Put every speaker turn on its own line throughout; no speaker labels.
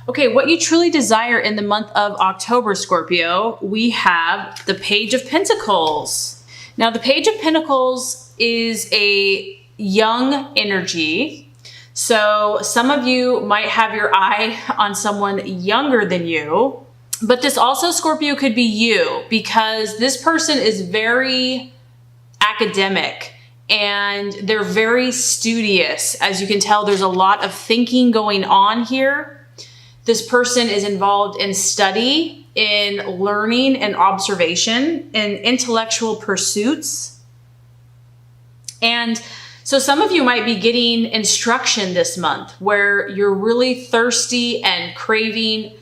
Okay, what you truly desire in the month of October, Scorpio, we have the Page of Pentacles. Now, the Page of Pentacles is a young energy. So some of you might have your eye on someone younger than you, but this also, Scorpio, could be you, because this person is very academic and they're very studious. As you can tell, there's a lot of thinking going on here. This person is involved in study, in learning and observation, in intellectual pursuits. And so some of you might be getting instruction this month where you're really thirsty and craving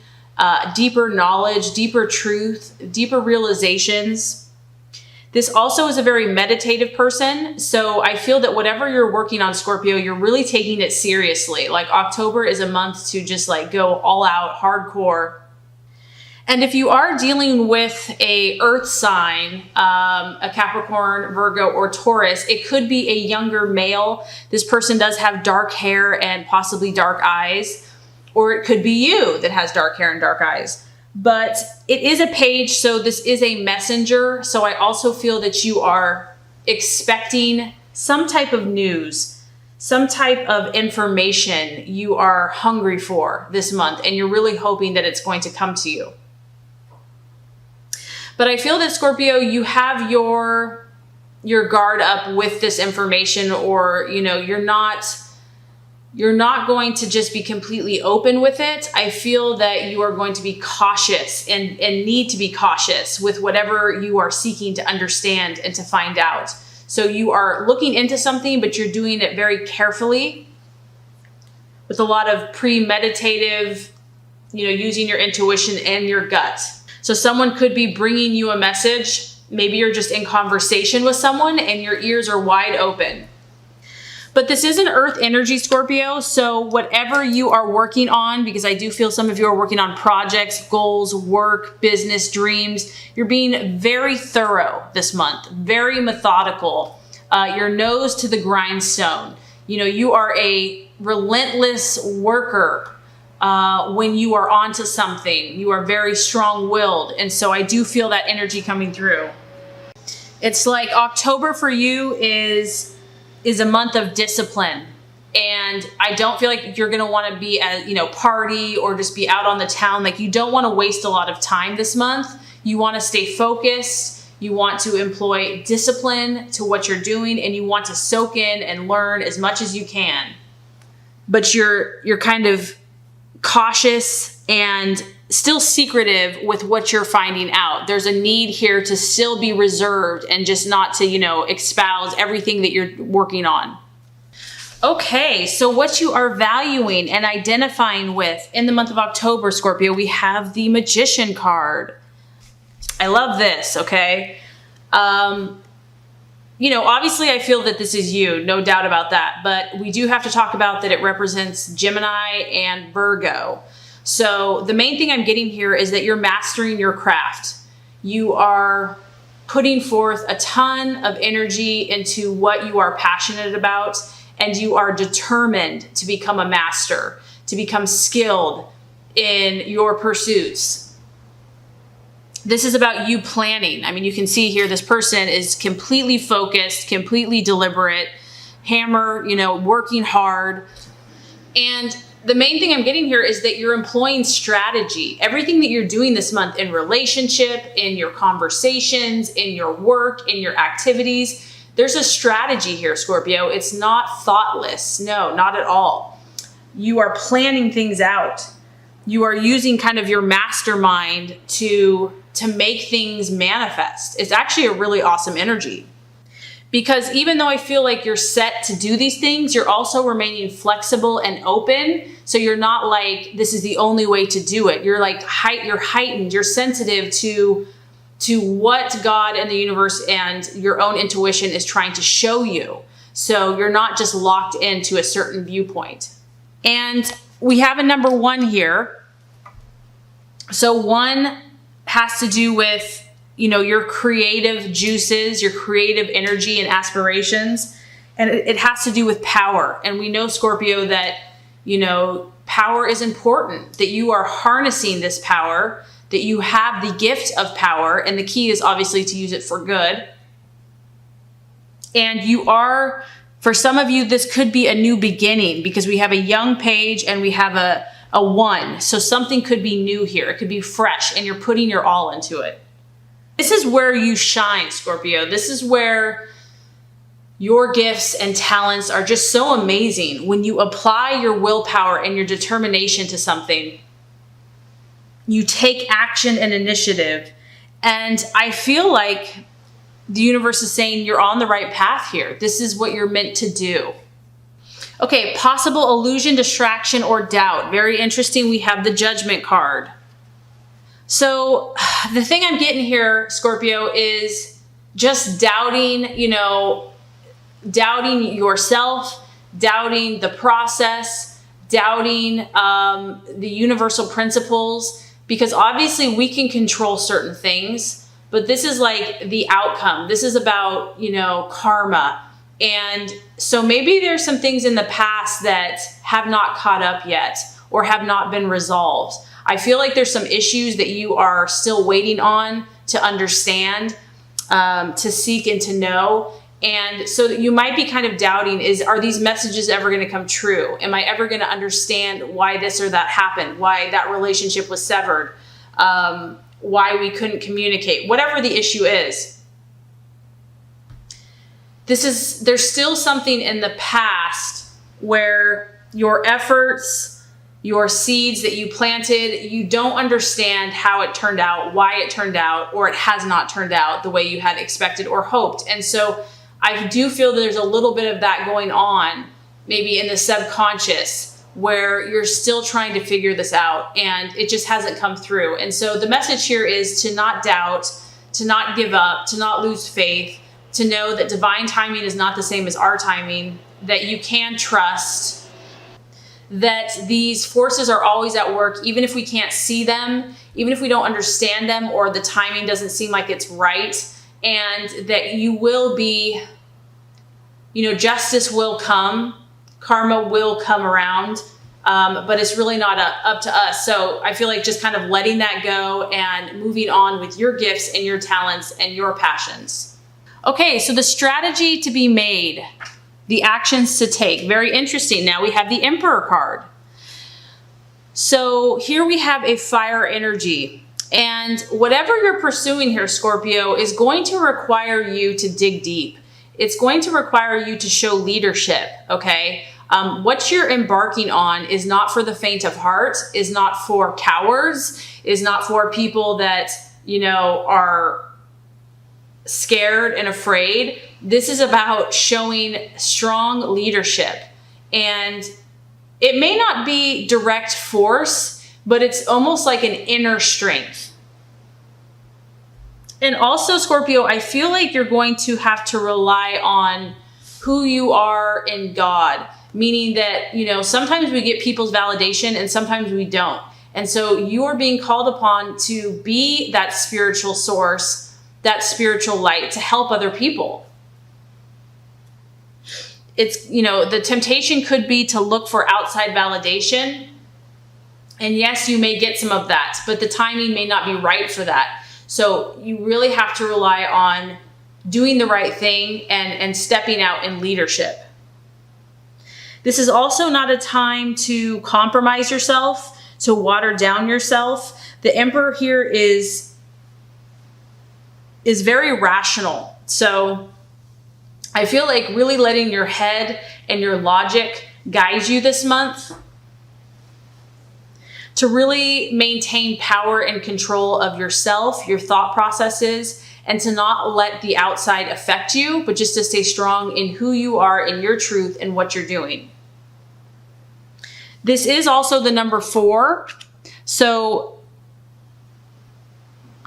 deeper knowledge, deeper truth, deeper realizations. This also is a very meditative person. So I feel that whatever you're working on, Scorpio, you're really taking it seriously. Like October is a month to just like go all out, hardcore. And if you are dealing with a earth sign, a Capricorn, Virgo, or Taurus, it could be a younger male. This person does have dark hair and possibly dark eyes, or it could be you that has dark hair and dark eyes. But it is a page, so this is a messenger. So I also feel that you are expecting some type of news, some type of information you are hungry for this month, and you're really hoping that it's going to come to you. But I feel that, Scorpio, you have your guard up with this information, or, you know, you're not going to just be completely open with it. I feel that you are going to be cautious and need to be cautious with whatever you are seeking to understand and to find out. So you are looking into something, but you're doing it very carefully with a lot of premeditative, you know, using your intuition and your gut. So someone could be bringing you a message. Maybe you're just in conversation with someone and your ears are wide open. But this is an earth energy, Scorpio. So whatever you are working on, because I do feel some of you are working on projects, goals, work, business, dreams, you're being very thorough this month, very methodical, your nose to the grindstone. You know, you are a relentless worker. When you are onto something, you are very strong-willed. And so I do feel that energy coming through. It's like October for you is a month of discipline. And I don't feel like you're going to want to be at, you know, party or just be out on the town. Like, you don't want to waste a lot of time this month. You want to stay focused. You want to employ discipline to what you're doing, and you want to soak in and learn as much as you can. But you're kind of cautious and still secretive with what you're finding out. There's a need here to still be reserved and just not to, you know, espouse everything that you're working on. Okay, so what you are valuing and identifying with in the month of October, Scorpio, we have the Magician card. I love this, okay? You know, obviously I feel that this is you, no doubt about that, but we do have to talk about that it represents Gemini and Virgo. So the main thing I'm getting here is that you're mastering your craft. You are putting forth a ton of energy into what you are passionate about, and you are determined to become a master, to become skilled in your pursuits. This is about you planning. I mean, you can see here, this person is completely focused, completely deliberate, hammer, you know, working hard. And the main thing I'm getting here is that you're employing strategy. Everything that you're doing this month in relationship, in your conversations, in your work, in your activities, there's a strategy here, Scorpio. It's not thoughtless. No, not at all. You are planning things out. You are using kind of your mastermind to make things manifest. It's actually a really awesome energy. Because even though I feel like you're set to do these things, you're also remaining flexible and open. So you're not like, this is the only way to do it. You're like, you're heightened, you're sensitive to what God and the universe and your own intuition is trying to show you. So you're not just locked into a certain viewpoint. And we have a number 1 here. So 1 has to do with, you know, your creative juices, your creative energy and aspirations. And it has to do with power. And we know, Scorpio, that, you know, power is important, that you are harnessing this power, that you have the gift of power, and the key is obviously to use it for good. And you are, for some of you, this could be a new beginning because we have a young page and we have a 1. So something could be new here. It could be fresh and you're putting your all into it. This is where you shine, Scorpio. This is where your gifts and talents are just so amazing. When you apply your willpower and your determination to something, you take action and initiative. And I feel like the universe is saying you're on the right path here. This is what you're meant to do. Okay, possible illusion, distraction, or doubt. Very interesting. We have the Judgment card. So the thing I'm getting here, Scorpio, is just doubting, doubting yourself, doubting the process, doubting the universal principles, because obviously we can control certain things, but this is like the outcome. This is about, karma. And so maybe there's some things in the past that have not caught up yet or have not been resolved. I feel like there's some issues that you are still waiting on to understand, to seek and to know. And so you might be kind of doubting, are these messages ever going to come true? Am I ever going to understand why this or that happened? Why that relationship was severed? Why we couldn't communicate? Whatever the issue is. There's still something in the past where your efforts, your seeds that you planted, you don't understand how it turned out, why it turned out, or it has not turned out the way you had expected or hoped. And so I do feel that there's a little bit of that going on, maybe in the subconscious, where you're still trying to figure this out and it just hasn't come through. And so the message here is to not doubt, to not give up, to not lose faith, to know that divine timing is not the same as our timing, that you can trust, that these forces are always at work, even if we can't see them, even if we don't understand them, or the timing doesn't seem like it's right, and that you will be, justice will come, karma will come around, but it's really not up to us. So I feel like just kind of letting that go and moving on with your gifts and your talents and your passions. Okay, so the strategy to be made, the actions to take. Very interesting. Now we have the Emperor card. So here we have a fire energy. And whatever you're pursuing here, Scorpio, is going to require you to dig deep. It's going to require you to show leadership, okay? What you're embarking on is not for the faint of heart, is not for cowards, is not for people that, are scared and afraid. This is about showing strong leadership. And it may not be direct force, but it's almost like an inner strength. And also, Scorpio, I feel like you're going to have to rely on who you are in God, meaning that, sometimes we get people's validation and sometimes we don't. And so you are being called upon to be that spiritual source, that spiritual light to help other people. It's, the temptation could be to look for outside validation. And yes, you may get some of that, but the timing may not be right for that. So you really have to rely on doing the right thing and stepping out in leadership. This is also not a time to compromise yourself, to water down yourself. The Emperor here is very rational. So I feel like really letting your head and your logic guide you this month to really maintain power and control of yourself, your thought processes, and to not let the outside affect you, but just to stay strong in who you are, in your truth, and what you're doing. This is also the number 4. So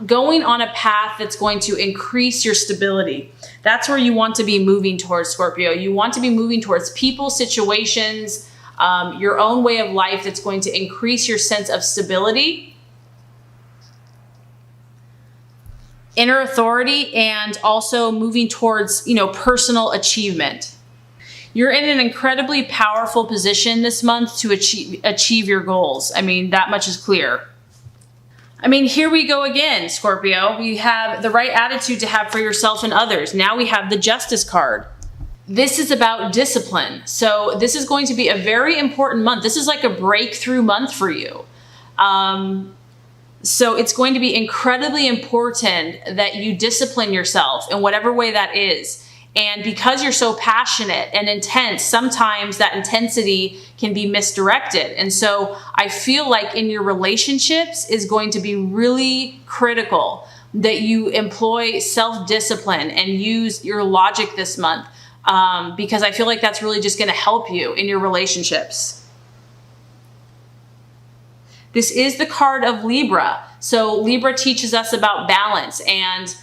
going on a path that's going to increase your stability. That's where you want to be moving towards, Scorpio. You want to be moving towards people, situations, your own way of life that's going to increase your sense of stability, inner authority, and also moving towards, personal achievement. You're in an incredibly powerful position this month to achieve your goals. I mean, that much is clear. I mean, here we go again, Scorpio. We have the right attitude to have for yourself and others. Now we have the Justice card. This is about discipline. So this is going to be a very important month. This is like a breakthrough month for you. So it's going to be incredibly important that you discipline yourself in whatever way that is. And because you're so passionate and intense, sometimes that intensity can be misdirected. And so I feel like in your relationships is going to be really critical that you employ self-discipline and use your logic this month, because I feel like that's really just going to help you in your relationships. This is the card of Libra. So Libra teaches us about balance, and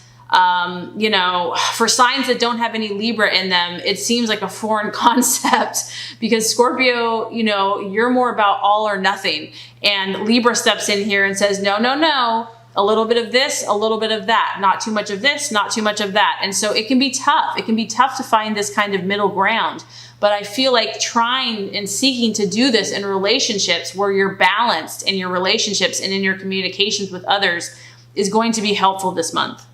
you know, for signs that don't have any Libra in them, it seems like a foreign concept, because Scorpio, you know, you're more about all or nothing. And Libra steps in here and says, no, no, no, a little bit of this, a little bit of that, not too much of this, not too much of that. And so it can be tough. It can be tough to find this kind of middle ground. But I feel like trying and seeking to do this in relationships where you're balanced in your relationships and in your communications with others is going to be helpful this month.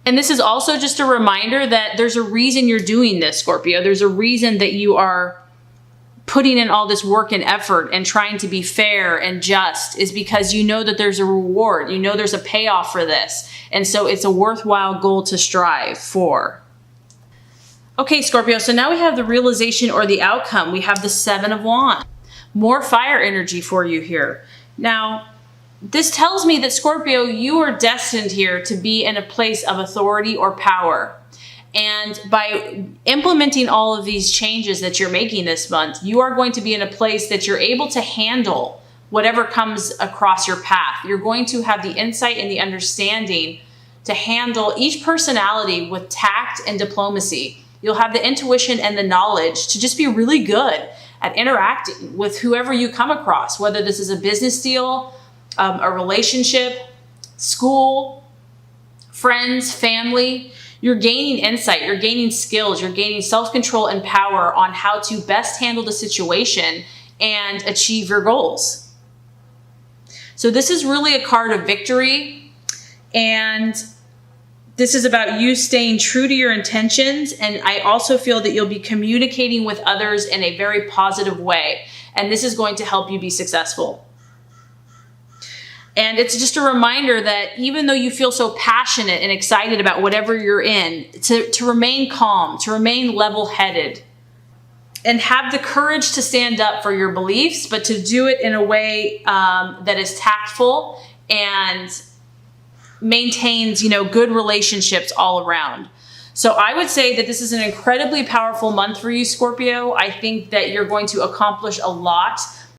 And this is also just a reminder that there's a reason you're doing this, Scorpio. There's a reason that you are putting in all this work and effort and trying to be fair and just, is because you know that there's a reward. You know there's a payoff for this. And so it's a worthwhile goal to strive for. Okay, Scorpio, so now we have the realization or the outcome. We have the Seven of Wands. More fire energy for you here. Now, this tells me that, Scorpio, you are destined here to be in a place of authority or power. And by implementing all of these changes that you're making this month, you are going to be in a place that you're able to handle whatever comes across your path. You're going to have the insight and the understanding to handle each personality with tact and diplomacy. You'll have the intuition and the knowledge to just be really good at interacting with whoever you come across, whether this is a business deal, a relationship, school, friends, family. You're gaining insight, you're gaining skills, you're gaining self-control and power on how to best handle the situation and achieve your goals. So this is really a card of victory, and this is about you staying true to your intentions. And I also feel that you'll be communicating with others in a very positive way. And this is going to help you be successful. And it's just a reminder that even though you feel so passionate and excited about whatever you're in, to remain calm, to remain level-headed, and have the courage to stand up for your beliefs, but to do it in a way that is tactful and maintains, you know, good relationships all around. So I would say that this is an incredibly powerful month for you, Scorpio. I think that you're going to accomplish a lot.